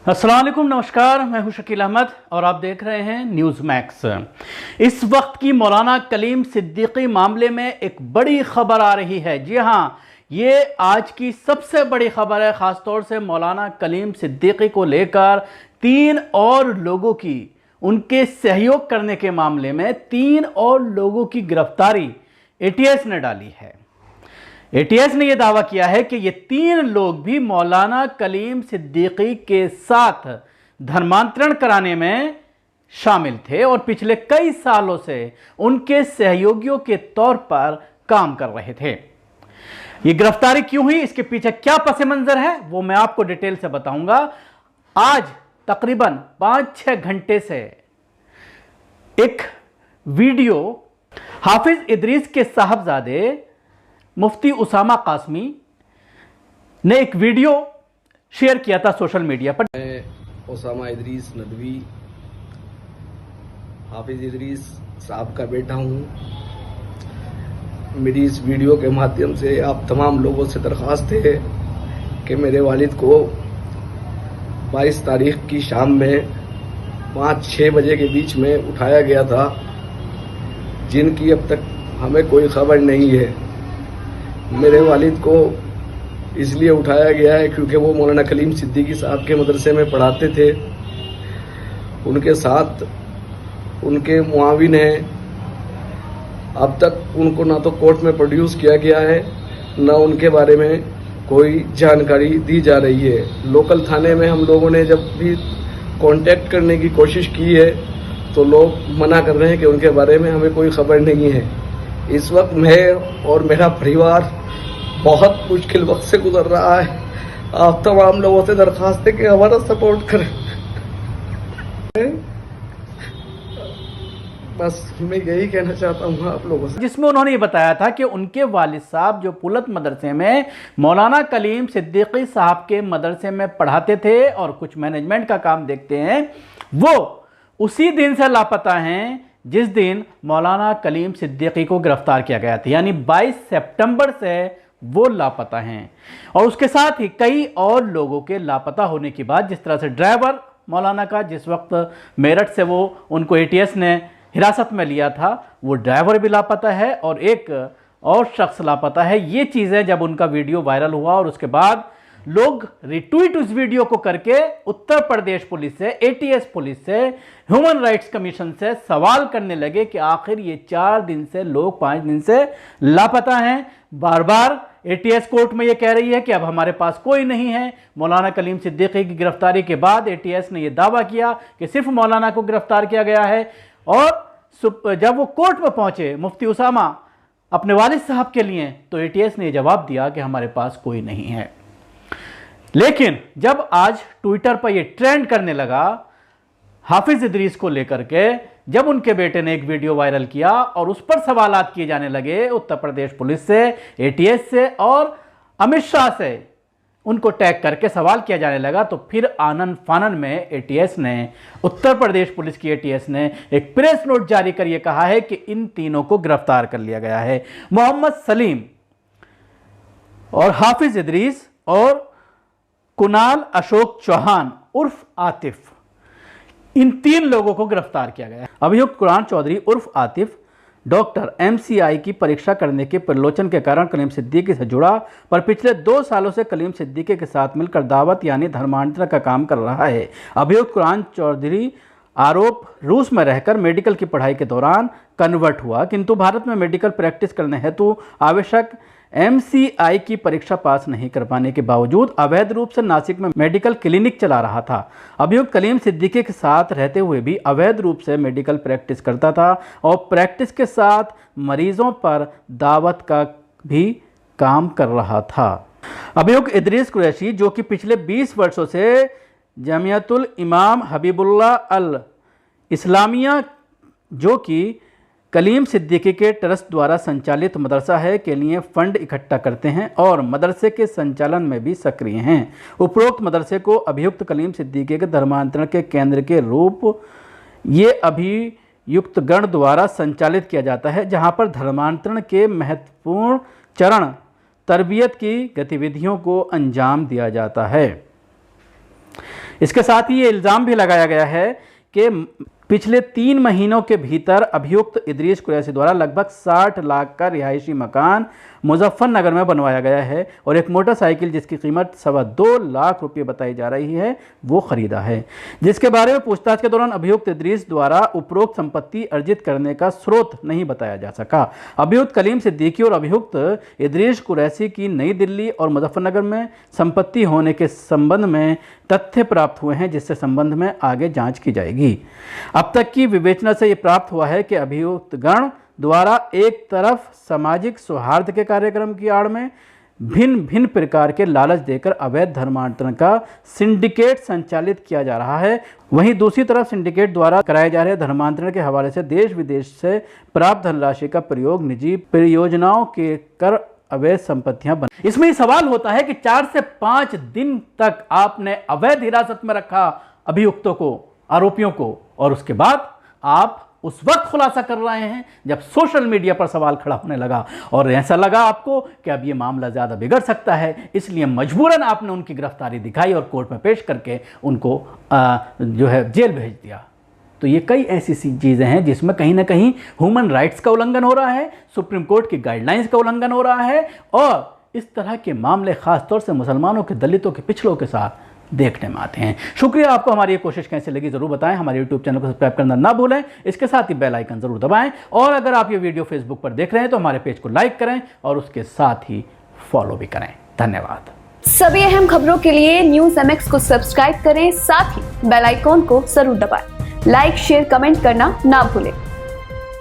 अस्सलाम वालेकुम, नमस्कार। मैं हूं शकील अहमद और आप देख रहे हैं न्यूज़ मैक्स। इस वक्त की मौलाना कलीम सिद्दीकी मामले में एक बड़ी खबर आ रही है। जी हां, ये आज की सबसे बड़ी खबर है। ख़ासतौर से मौलाना कलीम सिद्दीकी को लेकर 3 और लोगों की, उनके सहयोग करने के मामले में 3 और लोगों की गिरफ्तारी एटीएस ने डाली है। एटीएस ने यह दावा किया है कि ये 3 लोग भी मौलाना कलीम सिद्दीकी के साथ धर्मांतरण कराने में शामिल थे और पिछले कई सालों से उनके सहयोगियों के तौर पर काम कर रहे थे। ये गिरफ्तारी क्यों हुई, इसके पीछे क्या पस मंजर है, वो मैं आपको डिटेल से बताऊंगा। आज तकरीबन 5-6 घंटे से एक वीडियो हाफिज इदरीस के साहबजादे मुफ्ती उसामा कासमी ने एक वीडियो शेयर किया था सोशल मीडिया पर। मैं उसामा इदरीस नदवी हाफिज इदरीस साहब का बेटा हूँ। मेरी इस वीडियो के माध्यम से आप तमाम लोगों से दरख्वास्त है कि मेरे वालिद को 22 तारीख की शाम में 5-6 बजे के बीच में उठाया गया था, जिनकी अब तक हमें कोई खबर नहीं है। मेरे वालिद को इसलिए उठाया गया है क्योंकि वो मौलाना कलीम सिद्दीकी साहब के मदरसे में पढ़ाते थे। उनके साथ उनके मुआविन हैं। अब तक उनको ना तो कोर्ट में प्रोड्यूस किया गया है, ना उनके बारे में कोई जानकारी दी जा रही है। लोकल थाने में हम लोगों ने जब भी कांटेक्ट करने की कोशिश की है तो लोग मना कर रहे हैं कि उनके बारे में हमें कोई खबर नहीं है। इस वक्त मैं और मेरा परिवार बहुत मुश्किल वक्त से गुजर रहा है। आप तमाम लोगों से दरखास्त है कि हमारा सपोर्ट करें। बस मैं यही कहना चाहता हूँ आप लोगों से। जिसमें उन्होंने ये बताया था कि उनके वालिद साहब जो पुलत मदरसे में मौलाना कलीम सिद्दीकी साहब के मदरसे में पढ़ाते थे और कुछ मैनेजमेंट का काम देखते हैं, वो उसी दिन से लापता हैं जिस दिन मौलाना कलीम सिद्दीकी को गिरफ्तार किया गया था, यानी 22 सितंबर से वो लापता हैं। और उसके साथ ही कई और लोगों के लापता होने के बाद, जिस तरह से ड्राइवर मौलाना का जिस वक्त मेरठ से वो उनको एटीएस ने हिरासत में लिया था, वो ड्राइवर भी लापता है और एक और शख्स लापता है। ये चीज़ें जब उनका वीडियो वायरल हुआ और उसके बाद लोग रिट्वीट उस वीडियो को करके उत्तर प्रदेश पुलिस से, एटीएस पुलिस से, ह्यूमन राइट्स कमीशन से सवाल करने लगे कि आखिर ये 4 दिन से लोग 5 दिन से लापता हैं। बार बार एटीएस कोर्ट में ये कह रही है कि अब हमारे पास कोई नहीं है। मौलाना कलीम सिद्दीकी की गिरफ्तारी के बाद एटीएस ने यह दावा किया कि सिर्फ मौलाना को गिरफ्तार किया गया है। और जब वो कोर्ट में पहुंचे मुफ्ती उसामा अपने वालिद साहब के लिए, तो एटीएस ने जवाब दिया कि हमारे पास कोई नहीं है। लेकिन जब आज ट्विटर पर यह ट्रेंड करने लगा हाफिज इदरीस को लेकर के, जब उनके बेटे ने एक वीडियो वायरल किया और उस पर सवालात किए जाने लगे उत्तर प्रदेश पुलिस से, एटीएस से और अमित शाह से, उनको टैग करके सवाल किया जाने लगा, तो फिर आनन फानन में एटीएस ने, उत्तर प्रदेश पुलिस की एटीएस ने एक प्रेस नोट जारी कर यह कहा है कि इन तीनों को गिरफ्तार कर लिया गया है। मोहम्मद सलीम और हाफिज इदरीस और कुणाल अशोक चौहान उर्फ आतिफ, इन 3 लोगों को गिरफ्तार किया गया है। अभियुक्त कुरान चौधरी उर्फ आतिफ डॉक्टर एमसीआई की परीक्षा करने के प्रलोचन के कारण कलीम सिद्दीकी से जुड़ा, पर पिछले 2 सालों से कलीम सिद्दीकी के साथ मिलकर दावत यानी धर्मांतरण का काम कर रहा है। अभियुक्त कुरान चौधरी आरोप रूस में रहकर मेडिकल की पढ़ाई के दौरान कन्वर्ट हुआ, किंतु भारत में मेडिकल प्रैक्टिस करने हेतु आवश्यक एमसीआई की परीक्षा पास नहीं कर पाने के बावजूद अवैध रूप से नासिक में मेडिकल क्लिनिक चला रहा था। अभियुक्त कलीम सिद्दीकी के साथ रहते हुए भी अवैध रूप से मेडिकल प्रैक्टिस करता था और प्रैक्टिस के साथ मरीजों पर दावत का भी काम कर रहा था। अभियुक्त इदरीस कुरैशी, जो कि पिछले 20 वर्षों से जमियतुल इमाम हबीबुल्लाह अल इस्लामिया, जो कि कलीम सिद्दीकी के ट्रस्ट द्वारा संचालित मदरसा है, के लिए फंड इकट्ठा करते हैं और मदरसे के संचालन में भी सक्रिय हैं। उपरोक्त मदरसे को अभियुक्त कलीम सिद्दीकी के धर्मांतरण के केंद्र के रूप ये अभियुक्त गण द्वारा संचालित किया जाता है, जहां पर धर्मांतरण के महत्वपूर्ण चरण तरबियत की गतिविधियों को अंजाम दिया जाता है। इसके साथ ही ये इल्ज़ाम भी लगाया गया है कि पिछले 3 महीनों के भीतर अभियुक्त इदरीस कुरैशी द्वारा लगभग 60 लाख का रिहायशी मकान मुजफ्फरनगर में बनवाया गया है और एक मोटरसाइकिल जिसकी कीमत 2.25 लाख रुपये बताई जा रही है वो खरीदा है, जिसके बारे में पूछताछ के दौरान अभियुक्त इदरीस द्वारा उपरोक्त संपत्ति अर्जित करने का स्रोत नहीं बताया जा सका। अभियुक्त कलीम सिद्दीकी और अभियुक्त इदरीस कुरैशी की नई दिल्ली और मुजफ्फरनगर में संपत्ति होने के संबंध में तथ्य प्राप्त हुए हैं, जिससे संबंध में आगे जांच की जाएगी। अब तक की विवेचना से ये प्राप्त हुआ है कि अभियुक्त गण द्वारा एक तरफ सामाजिक सौहार्द के कार्यक्रम की आड़ में भिन्न भिन्न प्रकार के लालच देकर अवैध धर्मांतरण का सिंडिकेट संचालित किया जा रहा है, वहीं दूसरी तरफ सिंडिकेट द्वारा कराए जा रहे धर्मांतरण के हवाले से देश विदेश से प्राप्त धनराशि का प्रयोग निजी परियोजनाओं के कर अवैध संपत्तियां बन। इसमें सवाल होता है कि 4 से 5 दिन तक आपने अवैध हिरासत में रखा अभियुक्तों को, आरोपियों को, और उसके बाद आप उस वक्त खुलासा कर रहे हैं जब सोशल मीडिया पर सवाल खड़ा होने लगा और ऐसा लगा आपको कि अब ये मामला ज़्यादा बिगड़ सकता है, इसलिए मजबूरन आपने उनकी गिरफ्तारी दिखाई और कोर्ट में पेश करके उनको जो है जेल भेज दिया। तो ये कई ऐसी चीज़ें हैं जिसमें कहीं ना कहीं ह्यूमन राइट्स का उल्लंघन हो रहा है, सुप्रीम कोर्ट की गाइडलाइंस का उल्लंघन हो रहा है, और इस तरह के मामले खासतौर से मुसलमानों के, दलितों के, पिछड़ों के साथ देखने में आते हैं। शुक्रिया। आपको हमारी ये कोशिश कैसे लगी ज़रूर बताएं। हमारे यूट्यूब चैनल को सब्सक्राइब करना ना भूलें, इसके साथ ही बेल आइकन ज़रूर दबाएं, और अगर आप ये वीडियो फेसबुक पर देख रहे हैं तो हमारे पेज को लाइक करें और उसके साथ ही फॉलो भी करें। धन्यवाद। सभी अहम खबरों के लिए न्यूज़ MX को सब्सक्राइब करें, साथ ही बेल आइकॉन को जरूर दबाएं। लाइक, शेयर, कमेंट करना ना भूलें।